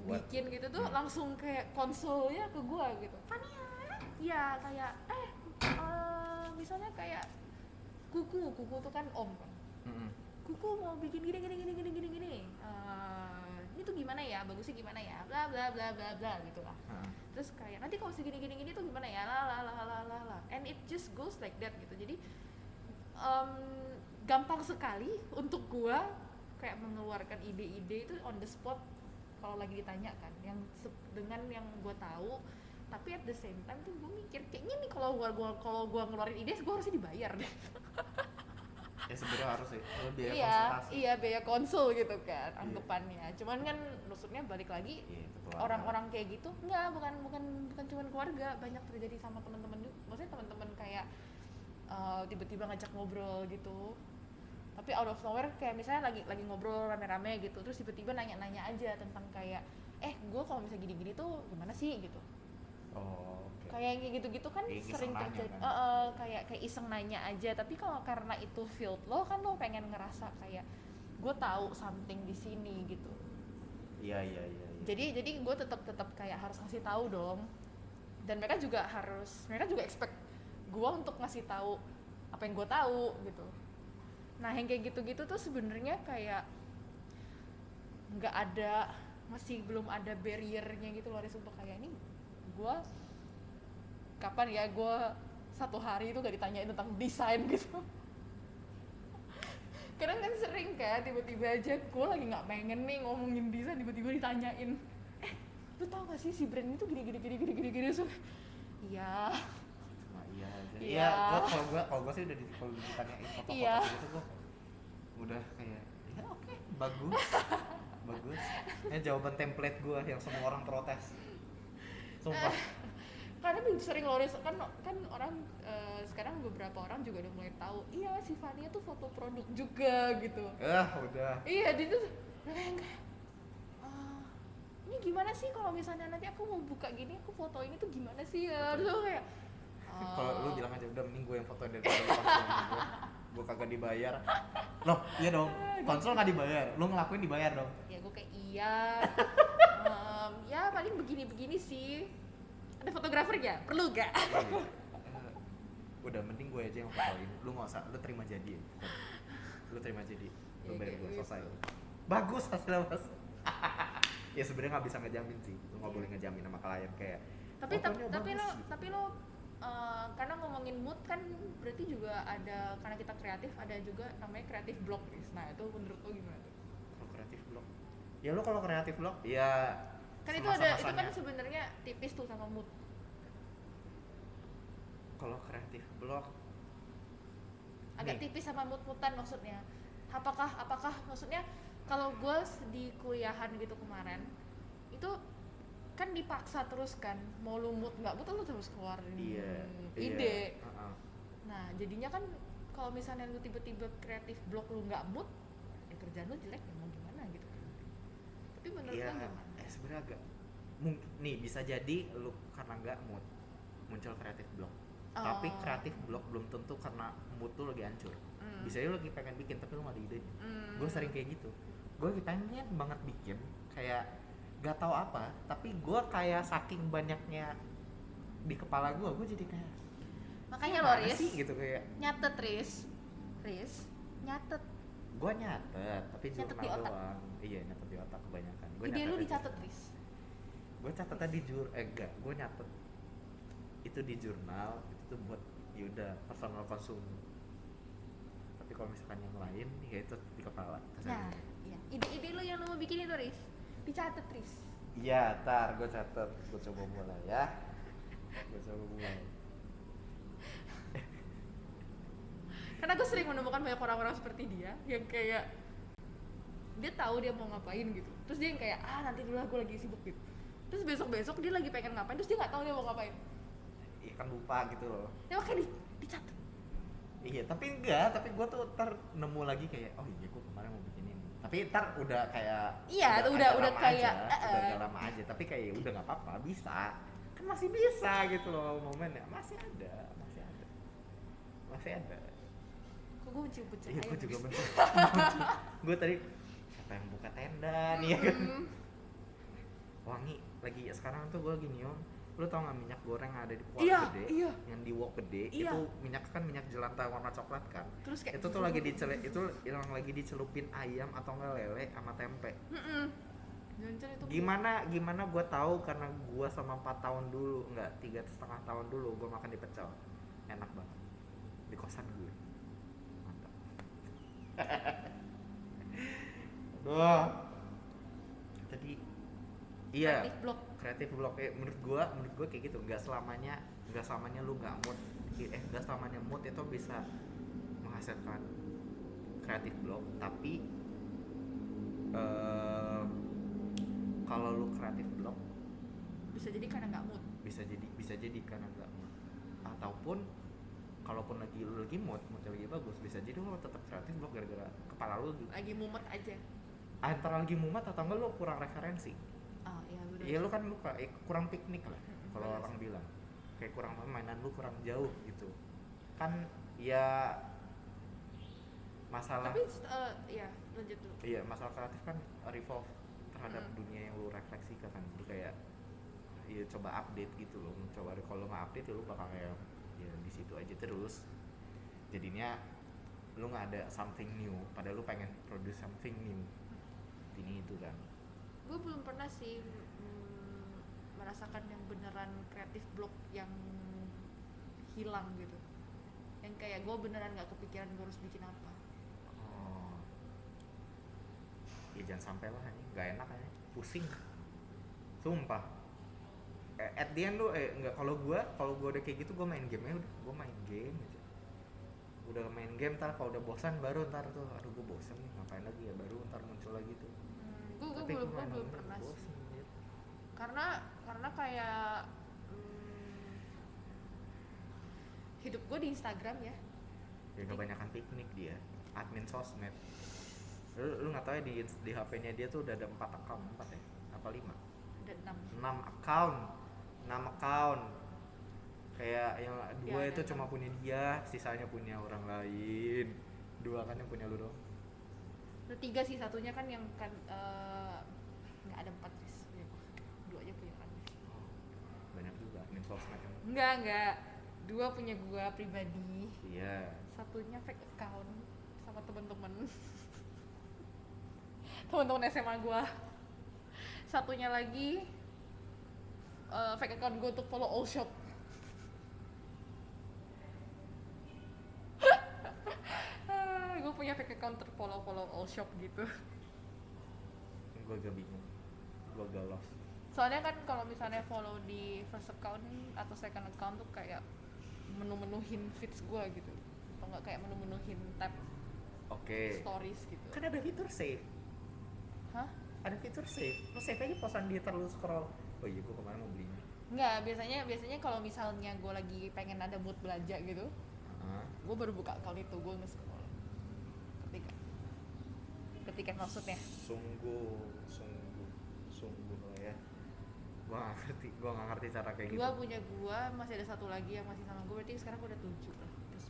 bikin gitu tuh langsung kayak konsolnya ke gua gitu. Fania, ya kayak misalnya kayak kuku tuh kan om kan. Kuku mau bikin gini. Ini tuh gimana ya, bagusnya gimana ya, bla bla bla bla bla gitu lah. Terus kayak nanti kalau segini gini tuh gimana ya, la, and it just goes like that gitu. Jadi gampang sekali untuk gua kayak mengeluarkan ide-ide itu on the spot kalau lagi ditanya kan, yang dengan yang gua tahu. Tapi at the same time tuh gua mikir kayaknya nih kalau gua ngeluarin ide gua harusnya dibayar deh. Ya sebenarnya harus sih, biaya konsultasi. Iya, biaya konsul gitu kan anggapannya. Cuman kan maksudnya balik lagi orang-orang kayak gitu bukan cuma keluarga, banyak terjadi sama teman-teman juga. Maksudnya teman-teman kayak tiba-tiba ngajak ngobrol gitu. Tapi out of nowhere kayak misalnya lagi ngobrol rame-rame gitu, terus tiba-tiba nanya-nanya aja tentang kayak gue kalau misalnya gini-gini tuh gimana sih gitu. Kayak gitu-gitu kan sering terjadi kan? Kayak iseng nanya aja, tapi kalau karena itu field lo kan lo pengen ngerasa kayak gue tahu something di sini gitu. Iya. Jadi gue tetap kayak harus ngasih tahu dong, dan mereka juga expect gue untuk ngasih tahu apa yang gue tahu gitu. Nah yang kayak gitu-gitu tuh sebenarnya kayak masih belum ada barriernya gitu loh. Sumpah kayak ini gue kapan ya gue satu hari itu gak ditanyain tentang desain gitu. Kadang kan sering kan tiba-tiba aja gue lagi nggak pengen nih ngomongin desain, tiba-tiba ditanyain, lu tau gak sih si brand itu gini so iya. Iya, kalau gue sih udah kalau ditanyain foto-foto gitu gue udah kayak ya oke, bagus. Ini jawaban template gue yang semua orang protes. Sumpah. Karena sering loh kan orang sekarang beberapa orang juga udah mulai tahu iya si Fania tuh foto produk juga gitu. Udah. Iya dia tuh kayak ini gimana sih kalau misalnya nanti aku mau buka gini aku foto ini tuh gimana sih ya. Terus aku kayak kalau lu bilang aja udah mending gue yang fotoin daripada lu konsol gue kagak dibayar. Loh iya dong, konsol nggak dibayar, lu ngelakuin dibayar dong. Ya gue kayak iya. Ya paling begini sih. Ada fotografernya, perlu gak? Udah mending gue aja yang fotoin, lu nggak usah, lu terima jadi, lu bayar gue selesai. Bagus hasilnya mas. Ya sebenarnya nggak bisa ngejamin sih, lu nggak boleh ngejamin sama klien kayak. Tapi lo karena ngomongin mood kan berarti juga ada, karena kita kreatif ada juga namanya kreatif block nih. Nah itu menurut lo gimana tuh? Kalau kreatif block? Ya lo kalau kreatif block ya. Kan itu kan sebenarnya tipis tuh sama mood. Kalau kreatif block agak tipis sama mood-moodan maksudnya. Apakah maksudnya kalau gue di kuliahan gitu kemarin itu kan dipaksa terus kan, mau lu mood nggak mood lu terus keluarin ide. Nah jadinya kan kalau misalnya lu tiba-tiba kreatif block lu nggak mood, ya kerjaan lu jelek ya mau gimana gitu. Tapi menurut lo gimana? Sebenarnya agak mungkin nih bisa jadi lu karena nggak mood muncul kreatif block. Tapi kreatif block belum tentu karena mood tuh lagi hancur. Bisa aja lu lagi pengen bikin tapi lu nggak ada idenya. Gue sering kayak gitu. Gue pengen banget bikin kayak gak tahu apa, tapi gue kayak saking banyaknya di kepala gue jadi kayak makanya lo Riz gitu kayak nyatet Riz nyatet. Gue nyatet tapi jurnal doang. Iya nyatet di otak kebanyakan. Ide lu dicatet Riz? Gue catatnya di gue nyatet itu di jurnal, itu buat yaudah personal konsum. Tapi kalau misalkan yang lain ya itu di kepala. Nah iya, ide-ide lu yang lu mau bikin itu Riz dicatat Riz? Iya, ntar gue catat, gue coba mulai ya. Karena gue sering menemukan banyak orang-orang seperti dia yang kayak dia tahu dia mau ngapain gitu, terus dia yang kayak nanti dulu lah gue lagi sibuk gitu, terus besok dia lagi pengen ngapain, terus dia nggak tahu dia mau ngapain. Iya kan lupa gitu loh. Ya makanya dicatat. Iya, tapi gue tuh ntar nemu lagi kayak oh iya gue kemarin mau bikin ini. Tapi ntar udah kayak udah kayak udah agak lama aja, tapi kayak udah nggak apa-apa, bisa kan masih bisa gitu loh momennya, masih ada. Gue benci bucin Iya, ayam. gue juga guys. benci. Gue tadi siapa yang buka tenda nih ya kan? Wangi lagi sekarang tuh gue lagi nyium. Lu tau gak minyak goreng yang ada di wok Iya, gede? iya. Yang di wok gede Iya. itu minyak kan minyak jelantah warna coklat kan. Terus kayak Itu tuh lagi itu yang lagi dicelupin ayam atau enggak lele sama tempe. Joncer itu Gimana gue tahu karena gue sama 4 tahun dulu, enggak 3,5 tahun dulu gue makan di pecel. Enak banget. Di kosan gue. Mantap. Aduh. Tadi iya, kreatif blog. menurut gua kayak gitu. Nggak selamanya lu nggak mood, nggak selamanya mood itu bisa menghasilkan kreatif blog, tapi kalau lu kreatif blog Bisa jadi karena nggak mood. bisa jadi karena nggak mood, ataupun kalaupun lu lagi moodnya lagi bagus, bisa jadi lu tetap kreatif blog gara-gara kepala lu Lagi mumet aja. antara lagi mumet atau enggak lu kurang referensi. Oh iya benar. Iya lu kan kurang piknik lah kalau bener orang sih. bilang, kayak kurang mainan lu kurang jauh gitu kan ya. Masalah Tapi ya lanjut dulu. iya, masalah kreatif kan revolve terhadap Hmm. dunia yang lu refleksikan kan. Lu kayak ya coba update gitu loh, coba kalau nggak update ya lu bakal kayak ya di situ aja terus, jadinya lu nggak ada something new padahal lu pengen produce something new. Ini itu kan Gue belum pernah sih merasakan yang beneran kreatif block yang hilang gitu. Yang kayak gue beneran nggak kepikiran gue harus bikin apa. oh ya jangan sampai lah, ini nggak enak aja, pusing sumpah. At the end lu nggak, kalau gua udah kayak gitu gua main game aja udah, gua main game aja. Udah main game, ntar kalau udah bosan baru ntar tuh aduh gua bosan nih ngapain lagi ya, baru ntar muncul lagi tuh. Gue Tapi belum gua belum main pernah sih. bosen, gitu. Karena kayak hidup gue di Instagram ya. Ya kebanyakan piknik dia, admin sosmed. Lu nggak tahu ya di HP-nya dia tuh udah ada 4 account, 4 ya? Apa 5? Ada 6. 6 account. 6 account. Kayak yang 2 Ya, itu ada cuma 6. punya dia, sisanya punya orang lain. 2 kan yang punya lu doang. Ada 3 sih, satunya kan yang kan nggak ada 4 guys. Ya, 2 aja punya kan. Banyak juga admin sosmed kan. Enggak. 2 punya gua pribadi. Iya. Satunya fake account sama temen-temen. Temen-temen SMA gua. Satunya lagi fake account gua untuk follow all shop. Gue punya fake account untuk follow all shop gitu. Gue agak bingung. Gue agak lost. Soalnya kan kalau misalnya follow di first account atau second account tuh kayak menu-menuhin feeds gue gitu, atau nggak kayak menu-menuhin tab Oke. stories gitu. Kan ada fitur save. Hah? Ada fitur save. Lu save aja posan dia terus scroll. Oh iya, gue kemarin mau belinya. Nggak, biasanya kalau misalnya gue lagi pengen ada mood belanja gitu, gue baru buka account itu, gue nge-scroll ketikan maksudnya. Sungguh lah ya. Gua nggak ngerti cara kayak gitu. Dua punya gue, masih ada satu lagi yang masih sama gue, berarti sekarang gue udah 7 lah, plus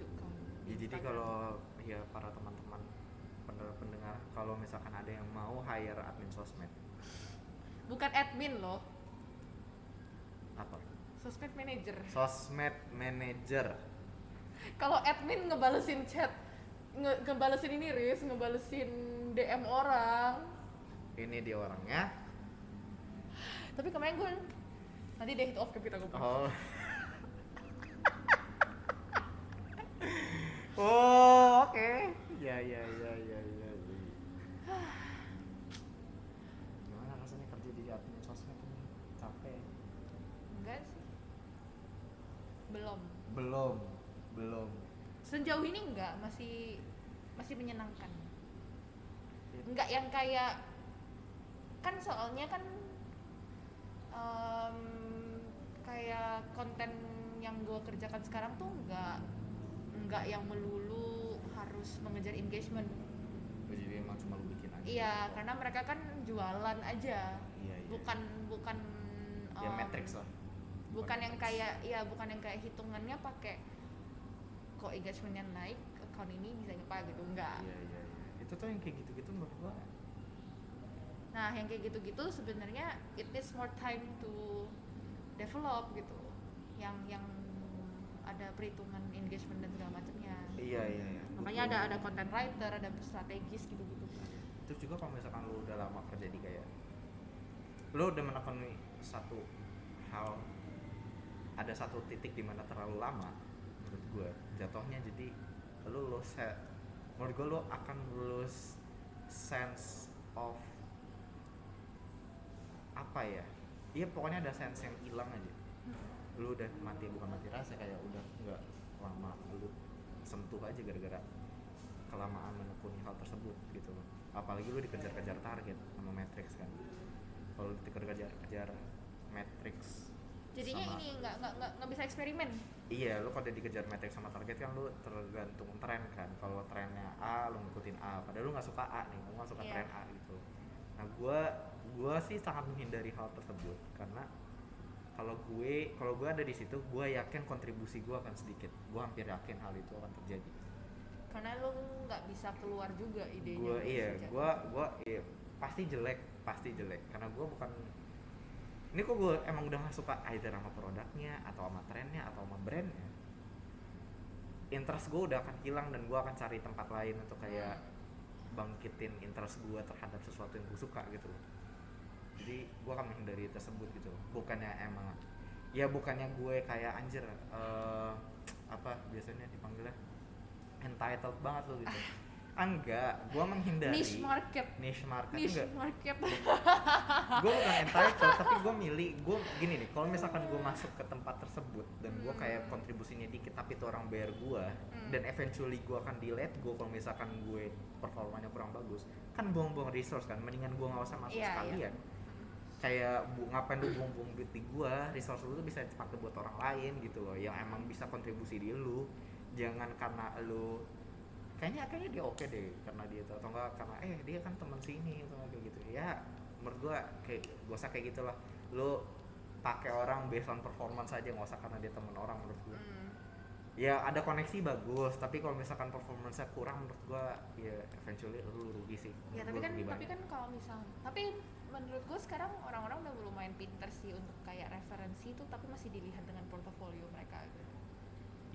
7 account Ya, di jadi Instagram. kalau ya para teman-teman pendengar, kalau misalkan ada yang mau hire admin sosmed, Bukan admin loh, apa? sosmed manager. Sosmed manager. Kalau admin ngebalesin chat, ngebalesin ini Riz, ngebalesin DM orang. Ini dia orangnya. Tapi kemarin gue nanti deh itu off kita gue. Oh. Oh, oke. Ya. Gimana rasanya kerja di admin sosmed ini? Capek. Enggak sih. Belum. Belum. Sejauh ini enggak, masih menyenangkan. Enggak yang kayak kan soalnya kan kayak konten yang gue kerjakan sekarang tuh enggak yang melulu harus mengejar engagement. Jadi emang cuma lu bikin aja. Iya, karena mereka kan jualan aja. Iya. Bukan Ya matrix lah. bukan yang kayak hitungannya pakai kok engagementnya naik, account ini bisa apa gitu, enggak. Iya. Itu tuh yang kayak gitu-gitu menurut gua. Nah yang kayak gitu-gitu sebenarnya it needs more time to develop gitu, yang ada perhitungan engagement dan segala macamnya. Iya. Makanya ada content writer, ada strategis gitu-gitu. Terus juga kalau misalkan lu udah lama kerja di kayak lu udah menekuni satu hal, ada satu titik di mana terlalu lama menurut gue jatuhnya, jadi lu menurut gue lu akan lose sense of apa ya, iya pokoknya ada sense yang hilang aja. Lu udah bukan mati rasa, kayak udah nggak lama lu sentuh aja gara-gara kelamaan menekuni hal tersebut gitu loh. Apalagi lu dikejar-kejar target sama matrix kan, kalau dikejar-kejar matrix jadinya sama, ini nggak bisa eksperimen. iya lu kalau dikejar matrix sama target kan lu tergantung tren kan, kalau trennya A lu ngikutin A, padahal lu nggak suka A nih, lu nggak suka tren A gitu. Nah gue sih sangat menghindari hal tersebut, karena kalau gue ada di situ, gue yakin kontribusi gue akan sedikit, gue hampir yakin hal itu akan terjadi. Karena lu nggak bisa keluar juga idenya. Gue pasti jelek karena gue bukan, ini kok gue emang udah gak suka either sama produknya atau sama trennya atau sama brandnya, interest gue udah akan hilang dan gue akan cari tempat lain untuk kayak bangkitin interest gue terhadap sesuatu yang gue suka gitu loh. Jadi gue akan menghindari tersebut gitu loh. Bukannya gue kayak anjir apa biasanya dipanggilnya entitled banget lo gitu. Enggak, gue menghindari niche market enggak. Gue bukan entitled, tapi gue milih, gue gini nih, kalau misalkan gue masuk ke tempat tersebut dan gue kayak kontribusinya dikit tapi itu orang bayar gue, dan eventually gue akan di-let go kalau misalkan gue performanya kurang bagus, kan buang-buang resource kan, mendingan gue nggak usah masuk sekalian. Kayak ngapain lu buang-buang duit di gue, resource lu tuh bisa dipakai buat orang lain gitu loh, yang emang bisa kontribusi di lu. Jangan karena lu kayaknya dia oke deh karena dia itu, atau enggak karena dia kan teman sini atau kayak gitu ya. Menurut gua kayak gak usah kayak gitulah, lu pakai orang based on performance aja, nggak usah karena dia teman orang menurut gua. Ya ada koneksi bagus, tapi kalau misalkan performance-nya kurang menurut gua ya eventually lu rugi sih. Ya tapi kan kalau misal, tapi menurut gua sekarang orang-orang udah lumayan pinter sih untuk kayak referensi itu, tapi masih dilihat dengan portofolio mereka gitu.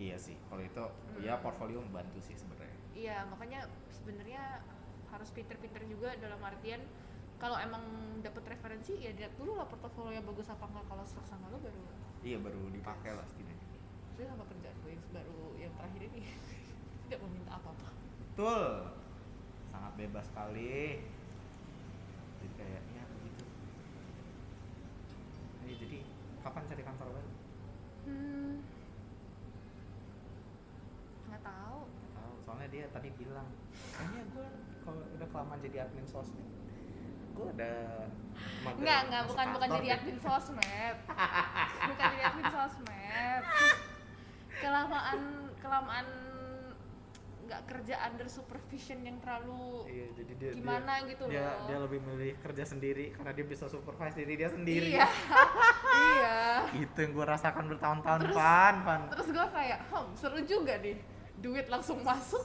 Iya sih, kalau itu ya portfolio membantu sih sebenarnya. Iya, makanya sebenarnya harus pinter-pinter juga dalam artian kalau emang dapat referensi ya lihat dulu lah portofolio yang bagus apa enggak, kalau serak sama lo baru dipakai lah setidaknya. Terus sama kerjaan gue yang baru yang terakhir ini tidak meminta apa-apa. Betul, sangat bebas sekali. Jadi kayaknya begitu. Jadi kapan cari kantor baru? Nggak tahu, soalnya dia tadi bilang kayaknya gue kalau udah kelamaan jadi admin sosmed gue udah bukan jadi admin sosmed bukan jadi admin sosmed, kelamaan nggak kerja under supervision yang terlalu jadi gimana gitu loh. Dia lebih milih kerja sendiri karena dia bisa supervise diri dia sendiri. Iya itu yang gue rasakan bertahun-tahun. Pan terus gue kayak seru juga nih, duit langsung masuk,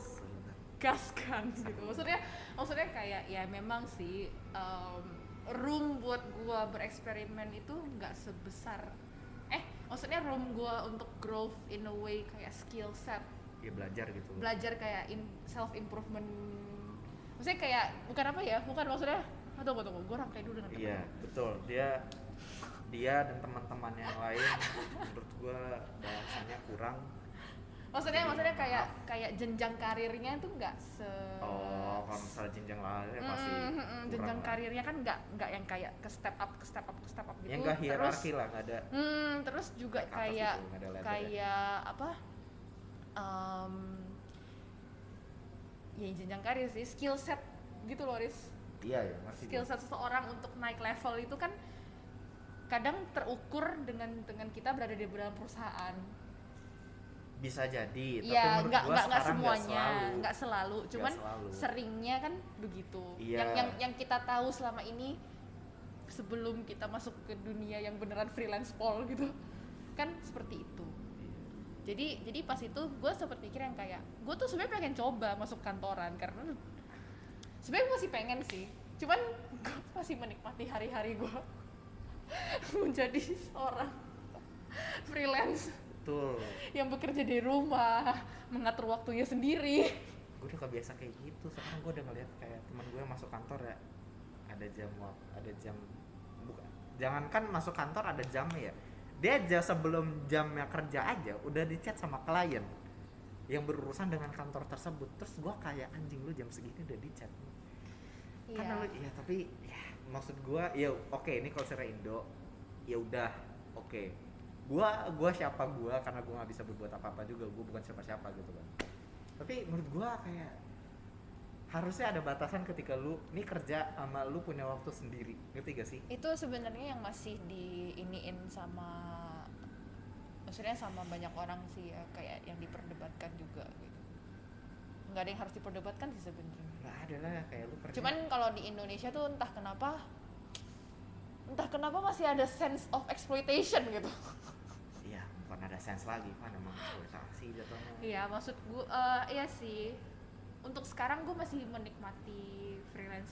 gaskan gitu. Maksudnya kayak ya memang sih room buat gua bereksperimen itu nggak sebesar maksudnya room gua untuk growth in a way kayak skill set ya, belajar kayak self improvement, maksudnya kayak bukan maksudnya tunggu gua rangkai dulu dengan iya betul, dia dan teman-teman yang lain menurut gua bahasanya kurang. Maksudnya kayak jenjang karirnya tuh nggak kalau misalnya jenjang karirnya pasti jenjang karirnya kan nggak yang kayak ke step up gitu. Ya nggak hierarki lah, nggak ada. Terus juga kayak apa? Ya jenjang karir sih, skill set gitu loh, Riz. Iya ya, masih. Skill set seseorang untuk naik level itu kan kadang terukur dengan kita berada di dalam perusahaan. Bisa jadi, tapi ya, menurut gua nggak sekarang semuanya, nggak selalu, cuman selalu. Seringnya kan begitu. Iya. Yang kita tahu selama ini sebelum kita masuk ke dunia yang beneran freelance pol gitu, kan seperti itu. Jadi pas itu gue sempet mikir yang kayak gue tuh sebenarnya pengen coba masuk kantoran karena sebenarnya gue masih pengen sih, cuman gue masih menikmati hari-hari gue menjadi seorang freelance Betul. yang bekerja di rumah, mengatur waktunya sendiri. Gue udah kebiasa kayak gitu. Sekarang gue udah ngeliat kayak teman gue yang masuk kantor ya, ada jam bukan, jangankan masuk kantor ada jamnya ya, dia aja sebelum jamnya kerja aja udah di chat sama klien yang berurusan dengan kantor tersebut. Terus gue kayak anjing, lu jam segini udah di chat. Karena lu ya, tapi ya maksud gue ya oke, ini culture Indo ya udah oke. Gua siapa gua, karena gua nggak bisa berbuat apa-apa juga, gua bukan siapa-siapa gitu kan. Tapi menurut gua kayak harusnya ada batasan ketika lu nih kerja sama lu punya waktu sendiri, ngerti gak sih? Itu sebenarnya yang masih diiniin sama, maksudnya sama banyak orang sih ya, kayak yang diperdebatkan juga gitu. Nggak ada yang harus diperdebatkan sih sebenarnya. Nggak ada lah, kayak lu kerja. Cuman kalau di Indonesia tuh entah kenapa masih ada sense of exploitation gitu. Iya, bukan ada sense lagi kan, emang eksploitasi jatuhnya. Iya, maksud gue iya sih. Untuk sekarang gue masih menikmati freelance,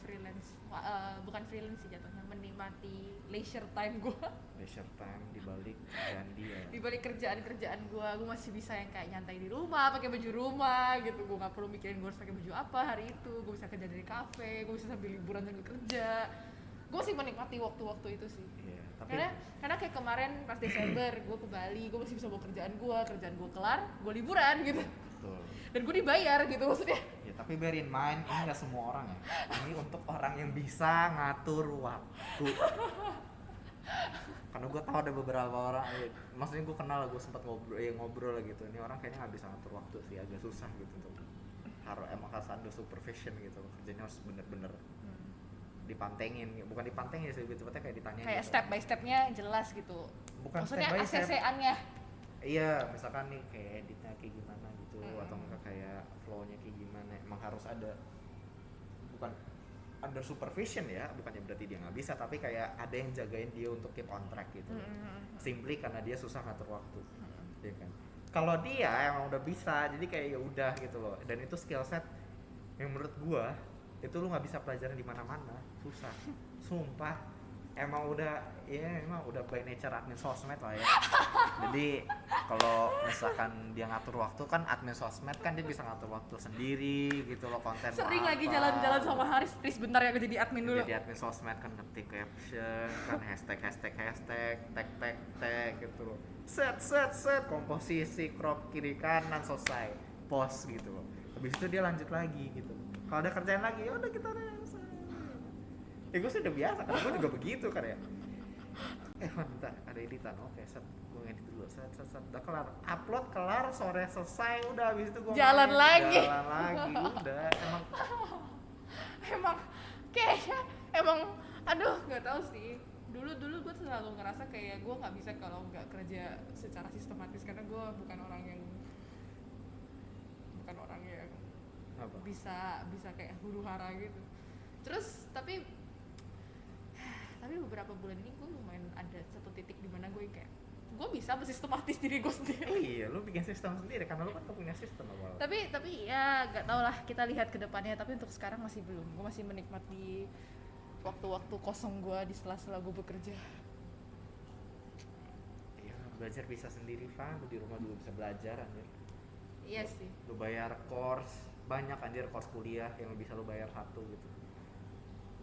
bukan freelance sih jatuhnya, menikmati leisure time gue. Leisure time dibalik kerjaan dia. Di balik kerjaan gue masih bisa yang kayak nyantai di rumah, pakai baju rumah gitu. Gue nggak perlu mikirin gue harus pakai baju apa hari itu. Gue bisa kerja dari kafe, gue bisa sambil liburan sambil kerja. Gue masih menikmati waktu-waktu itu sih. Iya, tapi Karena kayak kemarin pas Desember gue ke Bali, gue masih bisa bawa kerjaan gue kelar, gue liburan gitu. betul. Dan gue dibayar gitu maksudnya. Ya tapi bear in mind, ini nggak semua orang ya. Ini untuk orang yang bisa ngatur waktu. Karena gue tahu ada beberapa orang, maksudnya gue kenal, gue sempat ngobrol gitu. Ini orang kayaknya nggak bisa ngatur waktu sih, agak susah gitu untuk emang harus ada supervision gitu. Kerjanya harus bener-bener dipantengin, bukan dipantengin sih, tepatnya kayak ditanyain. Kayak gitu. step by stepnya jelas gitu. Bukan maksudnya step by step. ACC-annya. Iya, misalkan nih kayak editnya kayak gimana gitu, atau enggak kayak flow-nya kayak gimana, emang harus ada, bukan under supervision ya, bukannya berarti dia nggak bisa, tapi kayak ada yang jagain dia untuk keep on track gitu. Simply karena dia susah ngatur waktu, ya kan. Kalau dia emang udah bisa, jadi kayak ya udah gitu loh. Dan itu skill set yang menurut gua itu lu nggak bisa pelajarin di mana-mana, susah, sumpah. Emang udah by nature admin sosmed lah ya. Jadi kalau misalkan dia ngatur waktu kan, admin sosmed kan dia bisa ngatur waktu sendiri gitu loh, konten Sering apa, lagi jalan-jalan sama Haris bentar ya, jadi admin dulu. jadi admin sosmed kan, ngetik caption kan, hashtag tag gitu loh, set komposisi, crop kiri kanan, selesai, post gitu loh. Habis itu dia lanjut lagi gitu. Kalau ada kerjaan lagi ya udah kita selesai. Ya gue sih udah biasa, karena gue juga begitu kan ya. Bentar, ada editan, oke, set, gue ngedit dulu, set, udah kelar, upload kelar, sore selesai, udah habis itu gue Jalan lagi, udah, emang kayaknya aduh nggak tahu sih. Dulu gue selalu ngerasa kayak gue nggak bisa kalau nggak kerja secara sistematis, karena gue bukan orang yang apa? bisa kayak huru hara gitu. Terus tapi beberapa bulan ini gue lumayan ada satu titik di mana gue kayak gue bisa bersistematis diri gue sendiri. Iya, lu bikin sistem sendiri karena lu kan gak punya sistem awal. Tapi ya nggak tau lah, kita lihat ke depannya. Tapi untuk sekarang masih belum. Gue masih menikmati waktu-waktu kosong gue di sela-sela gue bekerja. Iya, belajar bisa sendiri, Van. Lu di rumah juga bisa belajar, anjir. Iya sih. Lu bayar course, banyak anjir course kuliah yang bisa lu bayar satu gitu.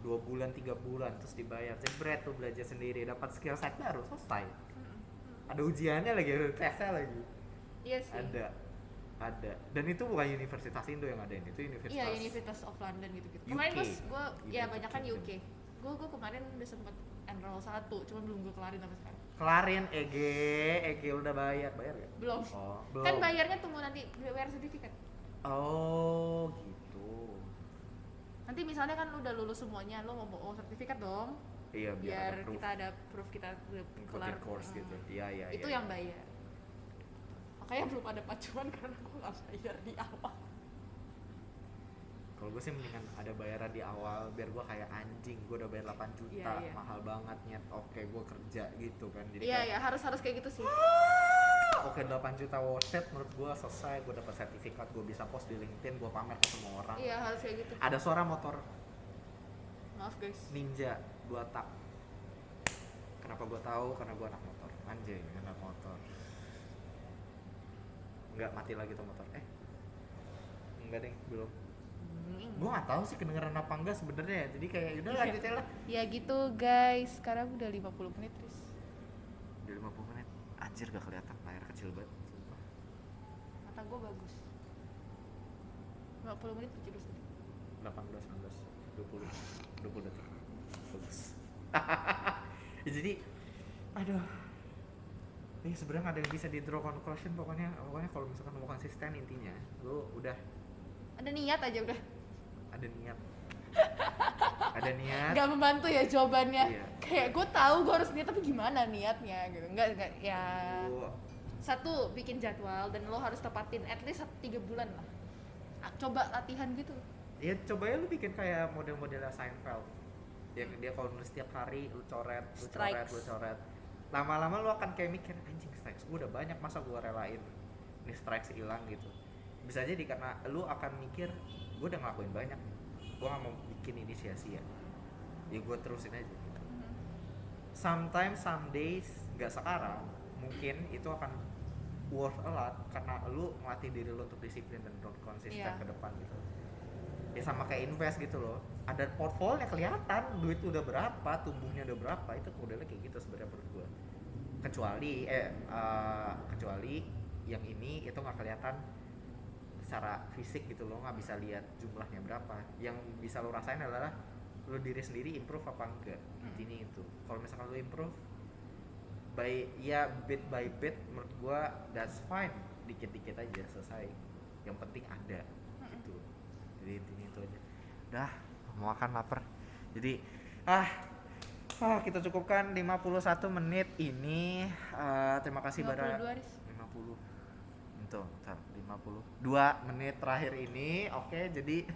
2 bulan, 3 bulan, terus dibayar. Jebret tuh belajar sendiri, dapat skill set baru, selesai. Ada ujiannya lagi, ada tesnya lagi. Iya sih. Ada. Dan itu bukan Universitas Indo yang ngadain, itu Universitas. Iya, University of London gitu-gitu. UK. Kemarin gue ya banyak kan Kingdom. UK. Gue kemarin udah sempet enroll 1, cuma belum gue kelarin sampai sekarang. Kelarin EG udah bayar gak? Belum. Oh, belum. Kan bayarnya tunggu nanti bayar sertifikat. Oh, gitu. Nanti misalnya kan lu udah lulus semuanya, lu mau bawa sertifikat dong. Iya, Biar ada proof. kita ada proof kita udah kelar course gitu. Iya. Itu yang bayar. Makanya belum ada pacuan karena gue nggak bayar di awal. Kalau gue sih mendingan ada bayaran di awal biar gue kayak anjing, gue udah bayar 8 juta, Iya. mahal banget nyet. Oke, gue kerja gitu kan. Jadi Iya kayak, ya, harus kayak gitu sih. oke 8 juta worth it menurut gue, selesai, gue dapat sertifikat, gue bisa post di LinkedIn, gue pamer ke semua orang. Iya, harus kayak gitu. Ada suara motor Maaf guys. Ninja 2 tak. Kenapa gue tahu? Karena gue anak motor. Anjay, anak motor. Enggak, mati lagi tuh motor. Enggak deh, belum. Gue nggak tahu sih kedengeran apa enggak sebenarnya. Jadi kayak udah lanjut aja lah. Ya gitu guys, sekarang udah 50 menit terus. Udah 50 menit. Anjir gak kelihatan, layar kecil banget. Sumpah. Mata gue bagus. 50 menit 17 detik. 18, 19, 20 detik. Bagus. Ya, jadi aduh. Nih sebenarnya ada yang bisa di draw conclusion, pokoknya kalau misalkan mau konsisten intinya lu udah Ada niat aja udah. ada niat. Ada niat. Gak membantu ya jawabannya. Iya. Kayak gue tahu gue harus niat tapi gimana niatnya gitu. Enggak ya. Lu- Satu, bikin jadwal dan lo harus tepatin at least 3 bulan lah. Coba latihan gitu. Ya coba ya lu bikin kayak model-modelnya Seinfeld. Yang dia kalau nulis setiap hari lu coret, lu coret, Strikes. lu coret. Lama-lama lu akan kayak mikir, anjing strikes gue udah banyak, masa gue relain nih strikes hilang gitu. Bisa jadi karena lu akan mikir, gue udah ngelakuin banyak, gue gak mau bikin ini sia-sia. Ya gue terusin aja gitu. Sometimes, some days, gak sekarang, mungkin itu akan worth a lot karena lu ngelatih diri lu untuk disiplin dan konsisten Iya. ke depan gitu. Ya sama kayak invest gitu loh, ada portfolio kelihatan duit udah berapa, tumbuhnya udah berapa, itu modelnya kayak gitu sebenarnya menurut gua. Kecuali yang ini itu nggak kelihatan secara fisik gitu loh, nggak bisa lihat jumlahnya berapa. Yang bisa lo rasain adalah lo diri sendiri improve apa enggak, intinya itu. Kalau misalkan lo improve bit by bit, menurut gua that's fine, dikit-dikit aja selesai, yang penting ada gitu. Jadi intinya itu aja. Udah mau makan, lapar. Jadi kita cukupkan 51 menit ini. Terima kasih 52 Riz. 50 untuk 52 menit terakhir ini. Oke, jadi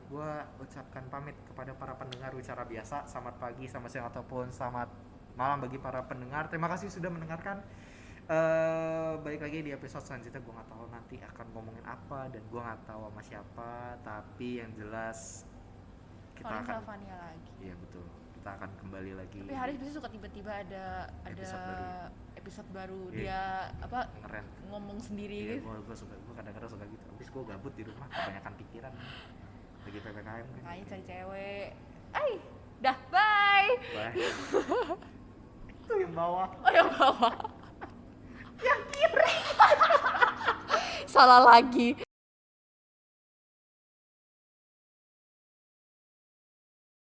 gua ucapkan pamit kepada para pendengar Wicara Biasa. Selamat pagi, selamat siang, ataupun selamat malam bagi para pendengar. Terima kasih sudah mendengarkan. Balik lagi di episode selanjutnya. Gue nggak tahu nanti akan ngomongin apa dan gue nggak tahu sama siapa, tapi yang jelas kita Paling akan Sylvania lagi. iya betul, kita akan kembali lagi. Tapi Haris biasanya suka tiba-tiba ada episode baru Iya. dia apa ngeren. ngomong sendiri Iya, gitu. gue kadang-kadang suka gitu. Habis gue gabut di rumah, kebanyakan pikiran lagi PPKM kan. Makanya cari cewek. Dah, bye. Bye. Itu yang bawah. Oh, yang bawah. Yang kiri. Salah lagi.